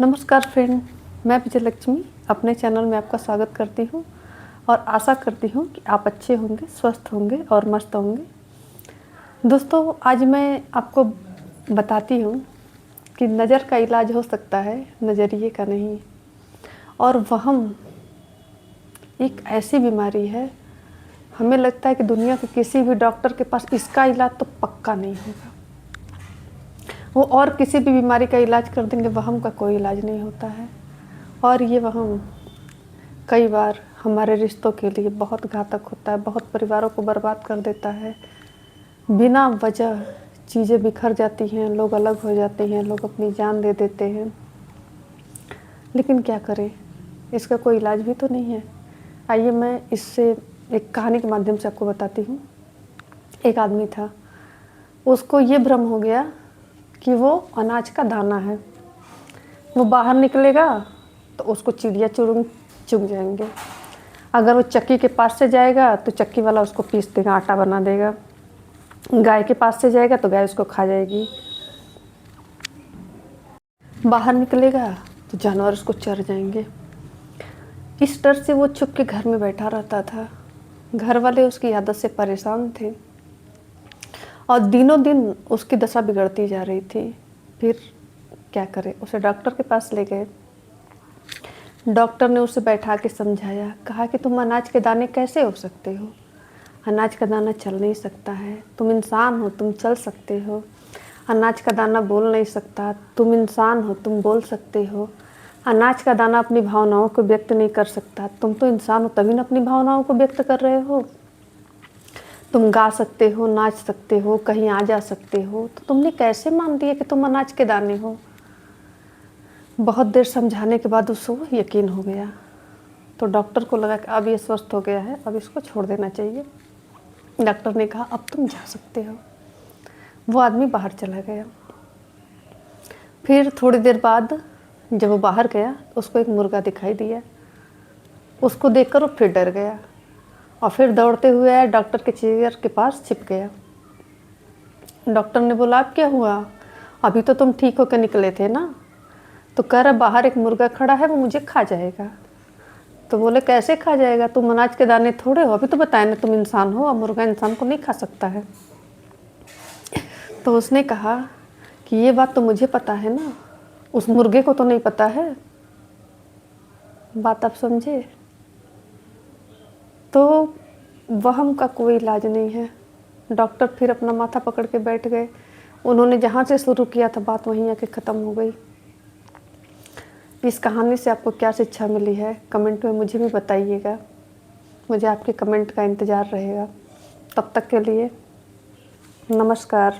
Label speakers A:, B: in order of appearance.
A: नमस्कार फ्रेंड, मैं विजय लक्ष्मी अपने चैनल में आपका स्वागत करती हूँ और आशा करती हूँ कि आप अच्छे होंगे, स्वस्थ होंगे और मस्त होंगे। दोस्तों, आज मैं आपको बताती हूँ कि नज़र का इलाज हो सकता है, नज़रिए का नहीं। और वहम एक ऐसी बीमारी है, हमें लगता है कि दुनिया के किसी भी डॉक्टर के पास इसका इलाज तो पक्का नहीं होगा। वो और किसी भी बीमारी का इलाज कर देंगे, वहम का कोई इलाज नहीं होता है। और ये वहम कई बार हमारे रिश्तों के लिए बहुत घातक होता है, बहुत परिवारों को बर्बाद कर देता है। बिना वजह चीज़ें बिखर जाती हैं, लोग अलग हो जाते हैं, लोग अपनी जान दे देते हैं। लेकिन क्या करें, इसका कोई इलाज भी तो नहीं है। आइए मैं इससे एक कहानी के माध्यम से आपको बताती हूँ। एक आदमी था, उसको ये भ्रम हो गया कि वो अनाज का दाना है। वो बाहर निकलेगा तो उसको चिड़िया चुरुंग चुग जाएंगे। अगर वो चक्की के पास से जाएगा तो चक्की वाला उसको पीस देगा, आटा बना देगा। गाय के पास से जाएगा तो गाय उसको खा जाएगी। बाहर निकलेगा तो जानवर उसको चर जाएंगे। इस डर से वो छुप के घर में बैठा रहता था। घर वाले उसकी आदत से परेशान थे और दिनों दिन उसकी दशा बिगड़ती जा रही थी। फिर क्या करे, उसे डॉक्टर के पास ले गए। डॉक्टर ने उसे बैठा के समझाया, कहा कि तुम अनाज के दाने कैसे हो सकते हो। अनाज का दाना चल नहीं सकता है। तुम इंसान हो, तुम चल सकते हो। अनाज का दाना बोल नहीं सकता, तुम इंसान हो, तुम बोल सकते हो। अनाज का दाना अपनी भावनाओं को व्यक्त नहीं कर सकता, तुम तो इंसान हो, तभी ना अपनी भावनाओं को व्यक्त कर रहे हो। तुम गा सकते हो, नाच सकते हो, कहीं आ जा सकते हो, तो तुमने कैसे मान लिया कि तुम अनाज के दाने हो। बहुत देर समझाने के बाद उसको यकीन हो गया। तो डॉक्टर को लगा कि अब ये स्वस्थ हो गया है, अब इसको छोड़ देना चाहिए। डॉक्टर ने कहा अब तुम जा सकते हो। वो आदमी बाहर चला गया। फिर थोड़ी देर बाद जब वो बाहर गया, उसको एक मुर्गा दिखाई दिया। उसको देखकर वो फिर डर गया और फिर दौड़ते हुए आया, डॉक्टर के चेयर के पास छिप गया। डॉक्टर ने बोला, अब क्या हुआ, अभी तो तुम ठीक होकर निकले थे ना। तो कह रहा, बाहर एक मुर्गा खड़ा है, वो मुझे खा जाएगा। तो बोले, कैसे खा जाएगा, तुम अनाज के दाने थोड़े हो, अभी तो बताया ना तुम इंसान हो, और मुर्गा इंसान को नहीं खा सकता है। तो उसने कहा कि ये बात तो मुझे पता है ना, उस मुर्गे को तो नहीं पता है। बात आप समझे। तो वहम का कोई इलाज नहीं है। डॉक्टर फिर अपना माथा पकड़ के बैठ गए। उन्होंने जहाँ से शुरू किया था बात, वहीं आके ख़त्म हो गई। इस कहानी से आपको क्या शिक्षा मिली है, कमेंट में मुझे भी बताइएगा। मुझे आपके कमेंट का इंतज़ार रहेगा। तब तक के लिए नमस्कार।